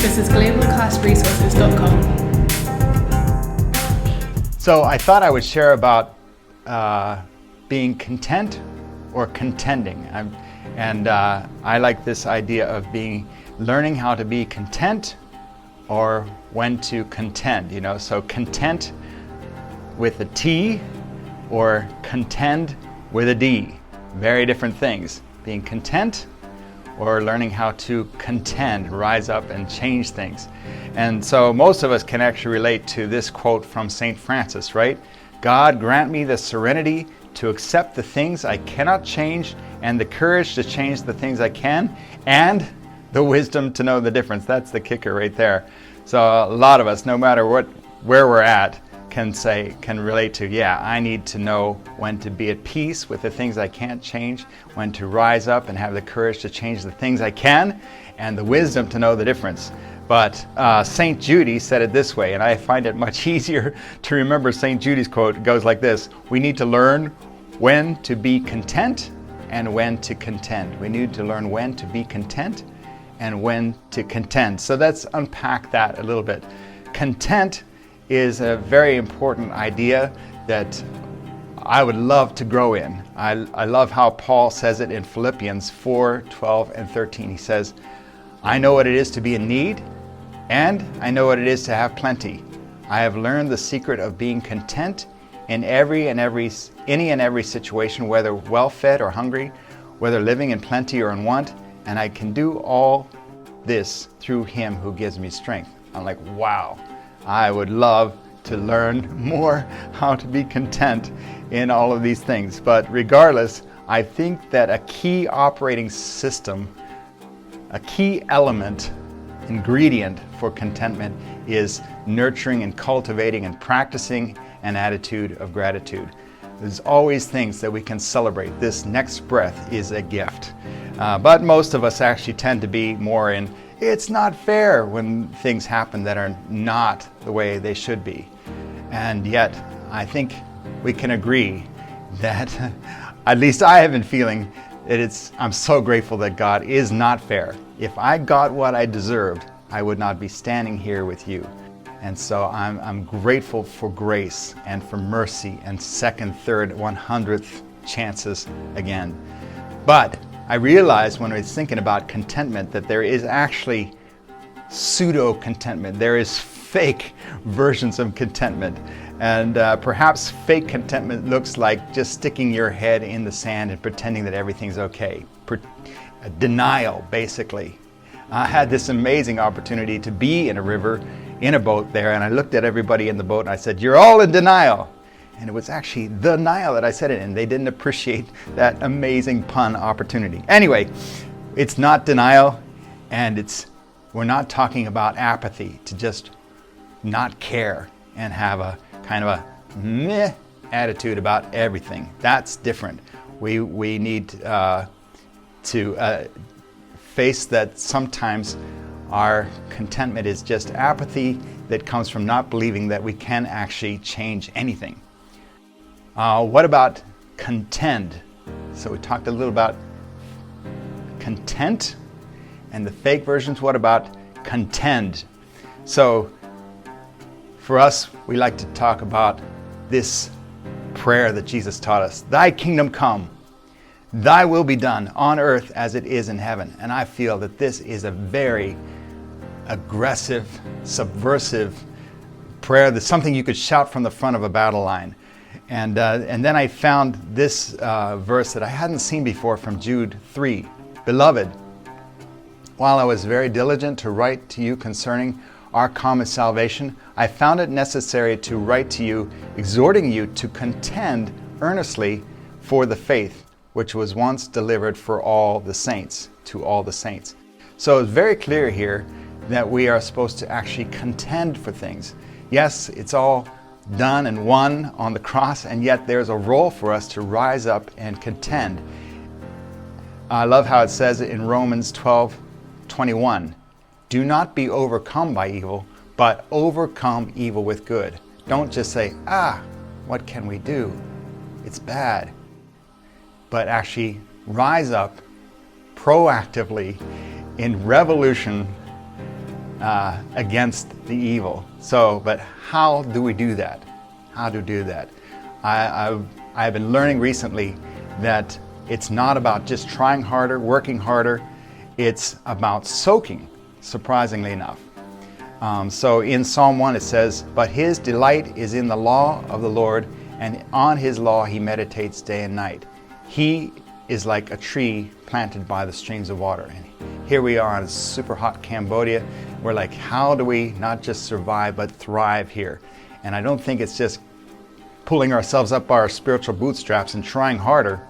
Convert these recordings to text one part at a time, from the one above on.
Visit globalcastresources.com. So I thought I would share about being content or contending. I like this idea of learning how to be content or when to contend. So content with a T or contend with a D. Very different things. Being content or learning how to contend, rise up and change things. And so most of us can actually relate to this quote from St. Francis, right? God grant me the serenity to accept the things I cannot change and the courage to change the things I can and the wisdom to know the difference. That's the kicker right there. So a lot of us, no matter where we're at, can relate to, I need to know when to be at peace with the things I can't change, when to rise up and have the courage to change the things I can, and the wisdom to know the difference. But St. Jude said it this way, and I find it much easier to remember St. Jude's quote. It goes like this: we need to learn when to be content and when to contend. We need to learn when to be content and when to contend. So let's unpack that a little bit. Content is a very important idea that I would love to grow in. I love how Paul says it in Philippians 4:12 and 13. He says, I know what it is to be in need, and I know what it is to have plenty. I have learned the secret of being content in any and every situation, whether well-fed or hungry, whether living in plenty or in want, and I can do all this through him who gives me strength. I'm like, wow. I would love to learn more how to be content in all of these things. But regardless, I think that a key operating system, a key element, ingredient for contentment is nurturing and cultivating and practicing an attitude of gratitude. There's always things that we can celebrate. This next breath is a gift. But most of us actually tend to be more in it's not fair when things happen that are not the way they should be. And yet, I think we can agree that, at least I have been feeling, that I'm so grateful that God is not fair. If I got what I deserved, I would not be standing here with you. And so I'm grateful for grace and for mercy and second, third, 100th chances again. But I realized when I was thinking about contentment that there is actually pseudo-contentment. There is fake versions of contentment. And perhaps fake contentment looks like just sticking your head in the sand and pretending that everything's okay. Denial, basically. I had this amazing opportunity to be in a river, in a boat there, and I looked at everybody in the boat and I said, you're all in denial. And it was actually the Nile that I said it in. They didn't appreciate that amazing pun opportunity. Anyway, it's not denial, and we're not talking about apathy, to just not care and have a kind of a meh attitude about everything. That's different. We need to face that sometimes our contentment is just apathy that comes from not believing that we can actually change anything. What about contend? So we talked a little about content and the fake versions. What about contend? So for us, we like to talk about this prayer that Jesus taught us. Thy kingdom come, thy will be done on earth as it is in heaven. And I feel that this is a very aggressive, subversive prayer. That's something you could shout from the front of a battle line. And then I found this verse that I hadn't seen before from Jude 3. Beloved, while I was very diligent to write to you concerning our common salvation, I found it necessary to write to you, exhorting you to contend earnestly for the faith which was once delivered for all the saints, to all the saints. So it's very clear here that we are supposed to actually contend for things. Yes, it's all done and won on the cross, and yet there's a role for us to rise up and contend. I love how it says in Romans 12:21, do not be overcome by evil, but overcome evil with good. Don't just say, what can we do? It's bad. But actually rise up proactively in revolution against the evil. So, but how do we do that? How to do that? I've been learning recently that it's not about just trying harder, working harder. It's about soaking, surprisingly enough. So in Psalm 1 it says, "But his delight is in the law of the Lord, and on his law he meditates day and night. He is like a tree planted by the streams of water." And here we are in super hot Cambodia. We're like, how do we not just survive but thrive here? And I don't think it's just pulling ourselves up by our spiritual bootstraps and trying harder.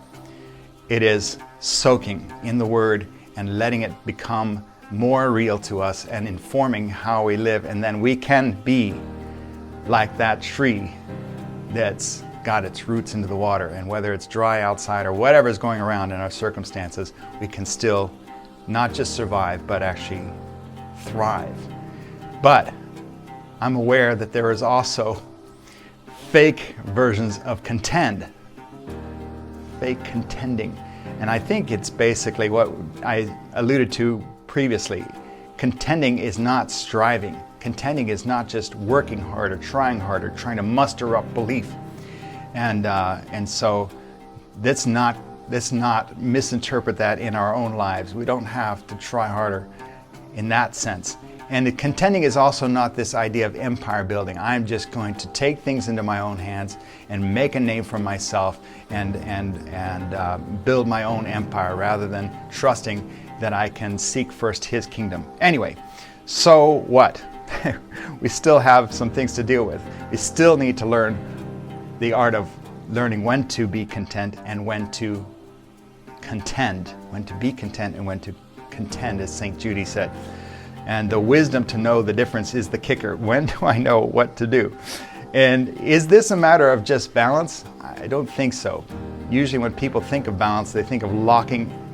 It is soaking in the Word and letting it become more real to us and informing how we live. And then we can be like that tree that's got its roots into the water. And whether it's dry outside or whatever is going around in our circumstances, we can still not just survive, but actually thrive. But I'm aware that there is also fake versions of contend, fake contending. And I think it's basically what I alluded to previously. Contending is not striving. Contending is not just working harder, trying to muster up belief. And so let's not misinterpret that in our own lives. We don't have to try harder in that sense. And the contending is also not this idea of empire building. I'm just going to take things into my own hands and make a name for myself and build my own empire rather than trusting that I can seek first His kingdom. Anyway, so what? We still have some things to deal with. We still need to learn the art of learning when to be content and when to contend, when to be content and when to contend, as St. Judy said. And the wisdom to know the difference is the kicker. When do I know what to do? And is this a matter of just balance? I don't think so. Usually when people think of balance, they think of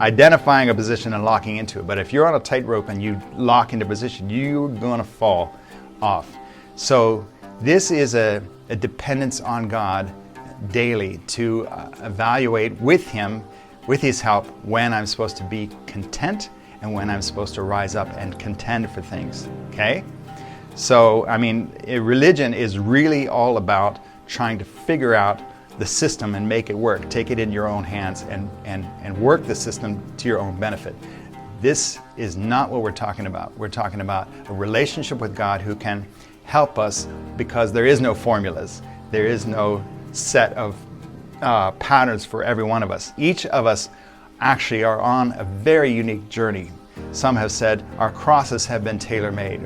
identifying a position and locking into it. But if you're on a tightrope and you lock into position, you're going to fall off. So this is a dependence on God daily to evaluate with Him, with His help, when I'm supposed to be content and when I'm supposed to rise up and contend for things, okay? So, I mean, religion is really all about trying to figure out the system and make it work. Take it in your own hands and work the system to your own benefit. This is not what we're talking about. We're talking about a relationship with God who can help us, because there is no formulas. There is no set of patterns for every one of us. Each of us actually are on a very unique journey. Some have said our crosses have been tailor-made.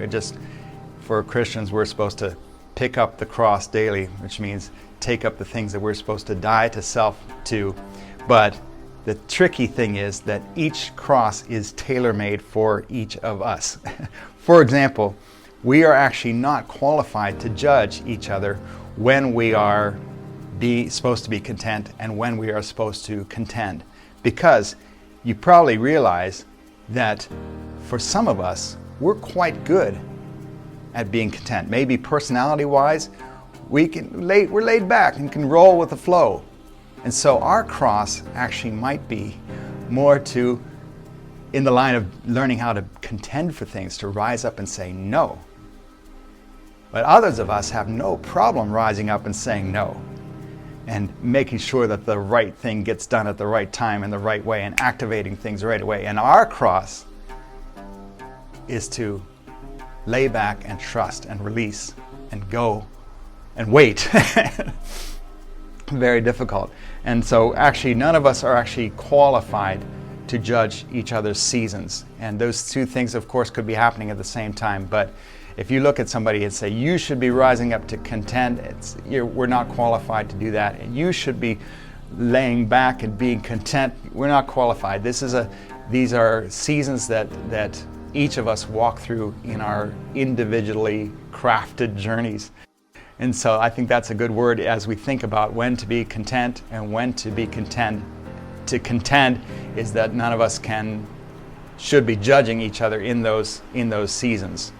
For Christians, we're supposed to pick up the cross daily, which means take up the things that we're supposed to die to self to. But the tricky thing is that each cross is tailor-made for each of us. For example, we are actually not qualified to judge each other when we are supposed to be content and when we are supposed to contend. Because you probably realize that for some of us, we're quite good at being content. Maybe personality-wise, we're laid back and can roll with the flow. And so our cross actually might be more in the line of learning how to contend for things, to rise up and say no. But others of us have no problem rising up and saying no, and making sure that the right thing gets done at the right time and the right way, and activating things right away. And our cross is to lay back and trust and release and go and wait. Very difficult. And so actually none of us are actually qualified to judge each other's seasons. And those two things, of course, could be happening at the same time. But if you look at somebody and say, you should be rising up to contend, we're not qualified to do that. And you should be laying back and being content, we're not qualified. These are seasons that each of us walk through in our individually crafted journeys. And so I think that's a good word as we think about when to be content and when to be contend. To contend is that none of us should be judging each other in those seasons.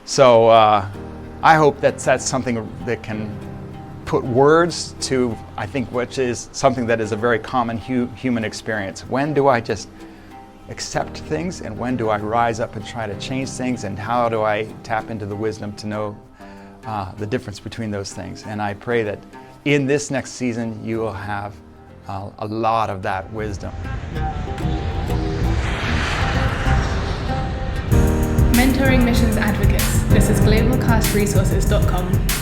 So I hope that's something that can put words to, I think, which is something that is a very common human experience. When do I just accept things and when do I rise up and try to change things, and how do I tap into the wisdom to know the difference between those things. And I pray that in this next season you will have a lot of that wisdom. Mentoring missions advocates. This is globalcastresources.com.